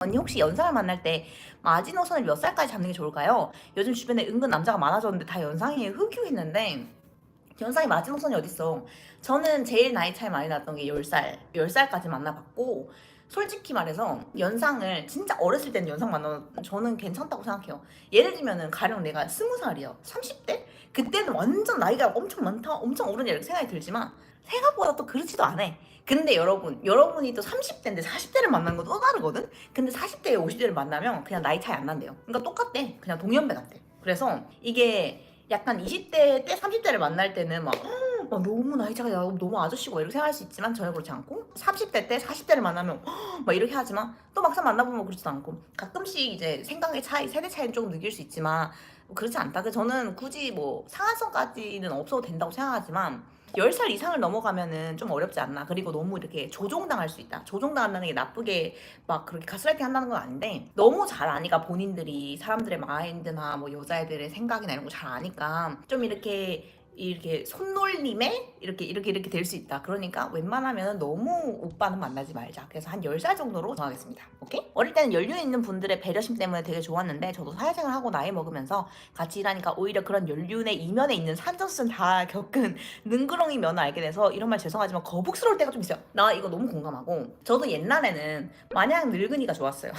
언니 혹시 연상을 만날 때 마지노선을 몇 살까지 잡는 게 좋을까요? 요즘 주변에 은근 남자가 많아졌는데 다 연상이에요. 흑유했는데 연상이 마지노선이 어딨어. 저는 제일 나이 차이 많이 났던 게 10살. 10살까지 만나봤고 솔직히 말해서 연상을 진짜 어렸을 때는 연상 만나면 저는 괜찮다고 생각해요. 예를 들면은 가령 내가 20살이요. 30대? 그때는 완전 나이가 엄청 많다, 엄청 어른이야 이렇게 생각이 들지만 생각보다 또 그렇지도 않아. 근데 여러분이 또 30대인데 40대를 만난 건 또 다르거든? 근데 40대, 50대를 만나면 그냥 나이 차이 안 난대요. 그러니까 똑같대. 그냥 동년배 같대. 그래서 이게 약간 20대 때 30대를 만날 때는 막 너무 나이 차가 나고 너무 아저씨고 이렇게 생각할 수 있지만 전혀 그렇지 않고 30대 때 40대를 만나면 막 이렇게 하지만 또 막상 만나보면 그렇지도 않고 가끔씩 이제 생각의 차이, 세대 차이는 조금 느낄 수 있지만 뭐 그렇지 않다. 저는 굳이 뭐 상한선까지는 없어도 된다고 생각하지만 10살 이상을 넘어가면은 좀 어렵지 않나. 그리고 너무 이렇게 조종당할 수 있다. 조종당한다는 게 나쁘게 막 그렇게 가스라이팅 한다는 건 아닌데 너무 잘 아니까 본인들이 사람들의 마인드나 뭐 여자애들의 생각이나 이런 거 잘 아니까 좀 이렇게 손놀림에 이렇게 될 수 있다. 그러니까 웬만하면 너무 오빠는 만나지 말자. 그래서 한 10살 정도로 정하겠습니다. 오케이? 어릴 때는 연륜 있는 분들의 배려심 때문에 되게 좋았는데 저도 사회생활 하고 나이 먹으면서 같이 일하니까 오히려 그런 연륜의 이면에 있는 산전수전 다 겪은 능구렁이 면을 알게 돼서 이런 말 죄송하지만 거북스러울 때가 좀 있어요. 나 이거 너무 공감하고 저도 옛날에는 마냥 늙은이가 좋았어요.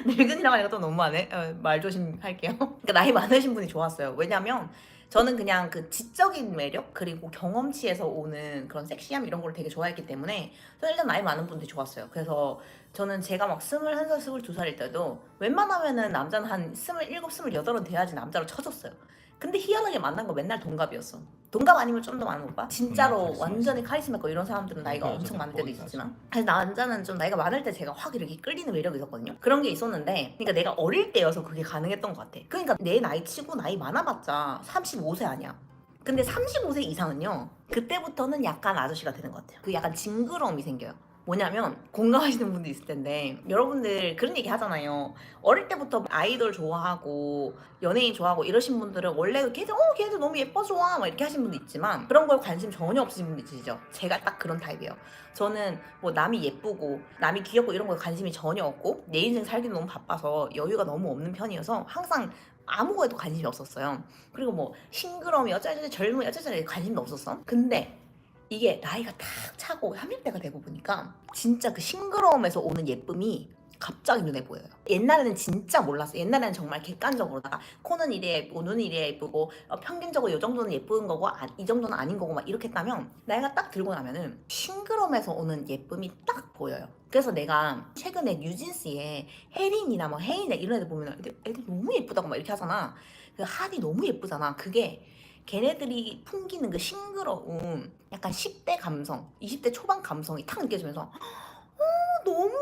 늙은이라고 하니까 또 너무하네. 말 조심할게요. 그러니까 나이 많으신 분이 좋았어요. 왜냐면 저는 그냥 그 지적인 매력 그리고 경험치에서 오는 그런 섹시함 이런 걸 되게 좋아했기 때문에 저는 일단 나이 많은 분들이 좋았어요. 그래서 저는 제가 막 21살, 22살일 때도 웬만하면은 남자는 한 27, 28은 돼야지 남자로 쳐줬어요. 근데 희한하게 만난 거 맨날 동갑이었어. 동갑 아니면 좀 더 많은 오빠? 진짜로 완전히 카리스마 있고 이런 사람들은 나이가 엄청 많을 때도 있었지만 사실 남자는 좀 나이가 많을 때 제가 확 이렇게 끌리는 매력이 있었거든요. 그런 게 있었는데 그러니까 내가 어릴 때여서 그게 가능했던 것 같아. 그러니까 내 나이 치고 나이 많아봤자 35세 아니야. 근데 35세 이상은요 그때부터는 약간 아저씨가 되는 것 같아요. 그 약간 징그러움이 생겨요. 뭐냐면 공감하시는 분도 있을 텐데 여러분들 그런 얘기 하잖아요. 어릴 때부터 아이돌 좋아하고 연예인 좋아하고 이러신 분들은 원래 걔들 너무 예뻐 좋아 막 이렇게 하시는 분도 있지만 그런 걸 관심 전혀 없으신 분도 있으시죠. 제가 딱 그런 타입이에요. 저는 뭐 남이 예쁘고 남이 귀엽고 이런 거에 관심이 전혀 없고 내 인생 살기도 너무 바빠서 여유가 너무 없는 편이어서 항상 아무거에도 관심이 없었어요. 그리고 뭐 싱그러움이 어쩌저쩌 젊음이 어쩌저쩌 관심도 없었어. 근데 이게 나이가 탁 차고 30대가 되고 보니까 진짜 그 싱그러움에서 오는 예쁨이 갑자기 눈에 보여요. 옛날에는 진짜 몰랐어. 옛날에는 정말 객관적으로다가 코는 이래 예쁘고 눈은 이래 예쁘고 평균적으로 이 정도는 예쁜 거고 이 정도는 아닌 거고 막 이렇게 했다면 나이가 딱 들고 나면은 싱그러움에서 오는 예쁨이 딱 보여요. 그래서 내가 최근에 뉴진스의 혜린이나 막 혜인이나 이런 애들 보면 애들 너무 예쁘다고 막 이렇게 하잖아. 그 한이 너무 예쁘잖아. 그게 걔네들이 풍기는 그 싱그러움, 약간 10대 감성, 20대 초반 감성이 탁 느껴지면서 너무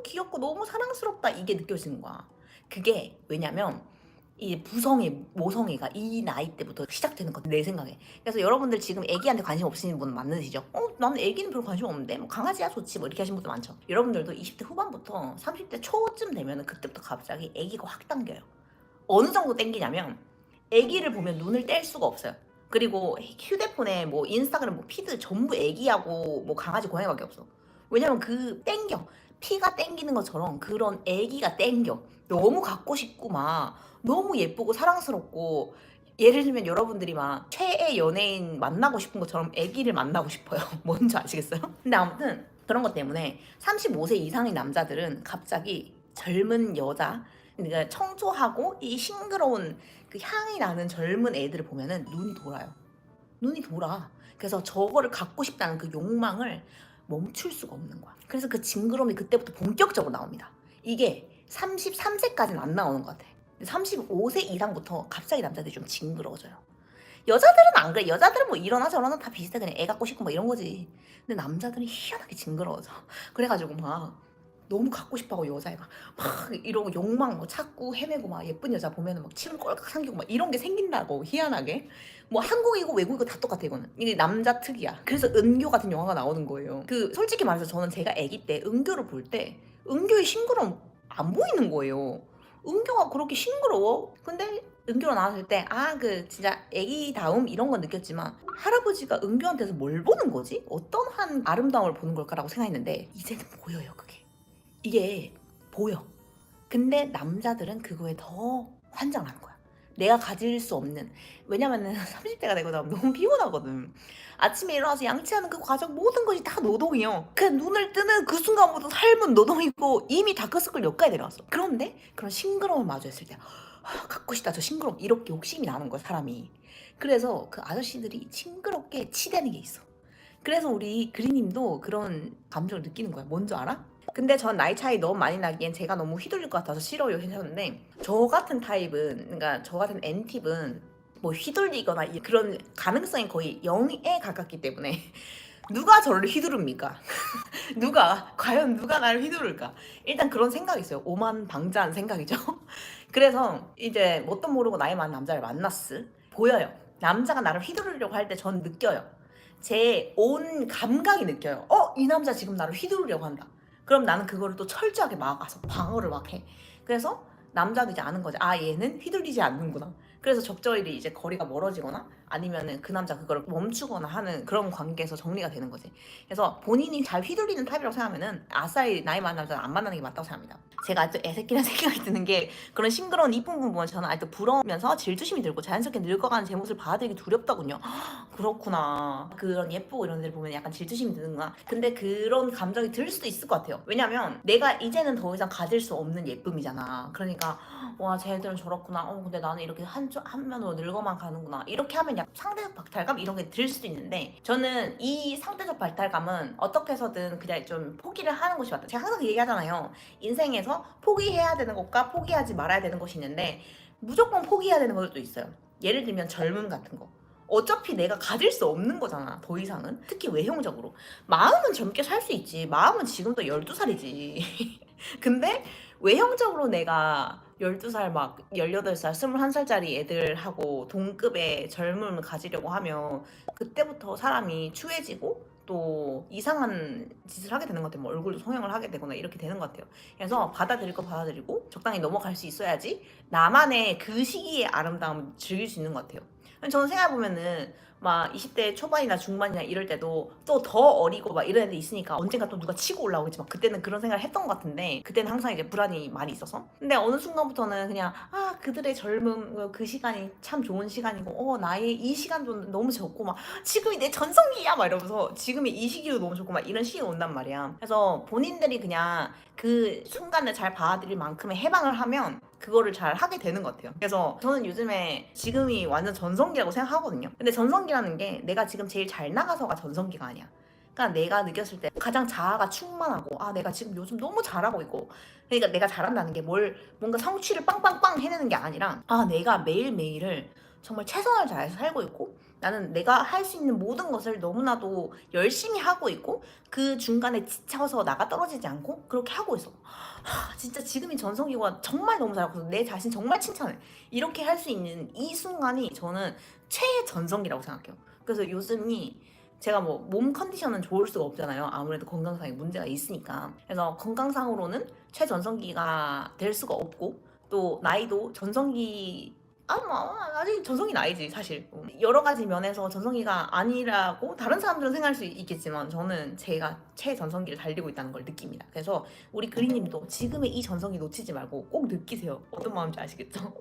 귀엽고 너무 사랑스럽다 이게 느껴지는 거야. 그게 왜냐면 이 부성애, 모성애가 이 나이 때부터 시작되는 거 내 생각에. 그래서 여러분들 지금 애기한테 관심 없으신 분 많으시죠? 나는 애기는 별로 관심 없는데 뭐 강아지야 좋지 뭐 이렇게 하시는 분들 많죠. 여러분들도 20대 후반부터 30대 초쯤 되면은 그때부터 갑자기 애기가 확 당겨요. 어느 정도 땡기냐면 애기를 보면 눈을 뗄 수가 없어요. 그리고 휴대폰에 뭐 인스타그램 뭐 피드 전부 애기하고 뭐 강아지 고양이밖에 없어. 왜냐면 그 땡겨. 피가 땡기는 것처럼 그런 애기가 땡겨. 너무 갖고 싶고 막 너무 예쁘고 사랑스럽고 예를 들면 여러분들이 막 최애 연예인 만나고 싶은 것처럼 애기를 만나고 싶어요. 뭔지 아시겠어요? 근데 아무튼 그런 것 때문에 35세 이상의 남자들은 갑자기 젊은 여자 그러니까 청초하고 이 싱그러운 그 향이 나는 젊은 애들을 보면은 눈이 돌아요. 눈이 돌아. 그래서 저거를 갖고 싶다는 그 욕망을 멈출 수가 없는 거야. 그래서 그 징그러움이 그때부터 본격적으로 나옵니다. 이게 33세까지는 안 나오는 것 같아. 35세 이상부터 갑자기 남자들이 좀 징그러워져요. 여자들은 안 그래. 여자들은 뭐 이러나 저러나 다 비슷해. 그냥 애 갖고 싶고 뭐 이런 거지. 근데 남자들은 희한하게 징그러워져. 그래가지고 막 너무 갖고 싶어하고 여자애가 막 이러고 욕망 뭐 찾고 헤매고 막 예쁜 여자 보면은 막 침을 꼴깍 삼키고 막 이런 게 생긴다고 희한하게 뭐 한국이고 외국이고 다 똑같아 이거는 이게 남자 특이야. 그래서 은교 같은 영화가 나오는 거예요. 그 솔직히 말해서 저는 제가 아기 때 은교를 볼 때 은교의 싱그러움 안 보이는 거예요. 은교가 그렇게 싱그러워? 근데 은교로 나왔을 때 그 진짜 애기다움 이런 건 느꼈지만 할아버지가 은교한테서 뭘 보는 거지? 어떤 한 아름다움을 보는 걸까라고 생각했는데 이제는 보여요 그게. 이게 보여. 근데 남자들은 그거에 더 환장하는 거야. 내가 가질 수 없는. 왜냐면은 30대가 되고 나면 너무 피곤하거든. 아침에 일어나서 양치하는 그 과정 모든 것이 다 노동이요. 그 눈을 뜨는 그 순간부터 삶은 노동이고 이미 다크서클 여기까지 내려왔어. 그런데 그런 싱그러움을 마주했을 때 갖고 싶다 저 싱그러움 이렇게 욕심이 나는 거야 사람이. 그래서 그 아저씨들이 싱그럽게 치대는 게 있어. 그래서 우리 그리님도 그런 감정을 느끼는 거야. 뭔지 알아? 근데 전 나이 차이 너무 많이 나기엔 제가 너무 휘둘릴 것 같아서 싫어요 하셨는데 저 같은 타입은 그러니까 저 같은 N팁은 뭐 휘둘리거나 그런 가능성이 거의 0에 가깝기 때문에 누가 저를 휘두릅니까? 과연 누가 나를 휘두를까? 일단 그런 생각이 있어요. 오만방자한 생각이죠. 그래서 이제 뭣도 모르고 나이 많은 남자를 만났을 보여요. 남자가 나를 휘두르려고 할 때 전 느껴요. 제 온 감각이 느껴요. 이 남자 지금 나를 휘두르려고 한다. 그럼 나는 그거를 또 철저하게 막아서 방어를 막 해. 그래서 남자도 이제 아는 거지. 아, 얘는 휘둘리지 않는구나. 그래서 적절히 이제 거리가 멀어지거나 아니면은 그 남자 그거를 멈추거나 하는 그런 관계에서 정리가 되는 거지. 그래서 본인이 잘 휘둘리는 타입이라고 생각하면은 아싸리 나이 많은 남자는 안 만나는 게 맞다고 생각합니다. 제가 아직도 애새끼란 생각이 드는 게 그런 싱그러운 이쁜 부분 보면 저는 아직도 부러우면서 질투심이 들고 자연스럽게 늙어가는 제 모습을 받아들이기 두렵더군요. 그렇구나. 그런 예쁘고 이런 데를 보면 약간 질투심이 드는구나. 근데 그런 감정이 들 수도 있을 것 같아요. 왜냐면 내가 이제는 더 이상 가질 수 없는 예쁨이잖아. 그러니까 와 쟤들은 저렇구나. 근데 나는 이렇게 한면으로 늙어만 가는구나. 이렇게 하면 약간 상대적 박탈감 이런 게 들 수도 있는데 저는 이 상대적 박탈감은 어떻게 해서든 그냥 좀 포기를 하는 것이 맞다. 제가 항상 그 얘기하잖아요. 인생에서 포기해야 되는 것과 포기하지 말아야 되는 것이 있는데 무조건 포기해야 되는 것도 있어요. 예를 들면 젊음 같은 거. 어차피 내가 가질 수 없는 거잖아 더 이상은. 특히 외형적으로 마음은 젊게 살 수 있지. 마음은 지금도 12살이지 근데 외형적으로 내가 12살 막 18살 21살짜리 애들하고 동급의 젊음을 가지려고 하면 그때부터 사람이 추해지고 또 이상한 짓을 하게 되는 것 같아요. 뭐 얼굴도 성형을 하게 되거나 이렇게 되는 것 같아요. 그래서 받아들일 거 받아들이고 적당히 넘어갈 수 있어야지 나만의 그 시기의 아름다움을 즐길 수 있는 것 같아요. 저는 생각해보면은 막 20대 초반이나 중반이나 이럴 때도 또 더 어리고 막 이런 애들 있으니까 언젠가 또 누가 치고 올라오겠지. 막 그때는 그런 생각을 했던 것 같은데 그때는 항상 이제 불안이 많이 있어서. 근데 어느 순간부터는 그냥 그들의 젊음 그 시간이 참 좋은 시간이고 나의 이 시간도 너무 좋고 막 지금이 내 전성기야 막 이러면서 지금의 이 시기도 너무 좋고 막 이런 시기가 온단 말이야. 그래서 본인들이 그냥 그 순간을 잘 받아들일 만큼의 해방을 하면 그거를 잘 하게 되는 것 같아요. 그래서 저는 요즘에 지금이 완전 전성기라고 생각하거든요. 근데 전성기라는 게 내가 지금 제일 잘 나가서가 전성기가 아니야. 그러니까 내가 느꼈을 때 가장 자아가 충만하고 내가 지금 요즘 너무 잘하고 있고 그러니까 내가 잘한다는 게 뭔가 성취를 빵빵빵 해내는 게 아니라 내가 매일매일을 정말 최선을 다해서 살고 있고 나는 내가 할 수 있는 모든 것을 너무나도 열심히 하고 있고 그 중간에 지쳐서 나가 떨어지지 않고 그렇게 하고 있어. 진짜 지금이 전성기가 정말 너무 잘하고 내 자신 정말 칭찬해. 이렇게 할 수 있는 이 순간이 저는 최전성기라고 생각해요. 그래서 요즘이 제가 뭐 몸 컨디션은 좋을 수가 없잖아요. 아무래도 건강상의 문제가 있으니까. 그래서 건강상으로는 최전성기가 될 수가 없고 또 나이도 전성기 아직 전성기는 아니지 사실. 여러 가지 면에서 전성기가 아니라고 다른 사람들은 생각할 수 있겠지만 저는 제가 최전성기를 달리고 있다는 걸 느낍니다. 그래서 우리 그리님도 지금의 이 전성기 놓치지 말고 꼭 느끼세요. 어떤 마음인지 아시겠죠?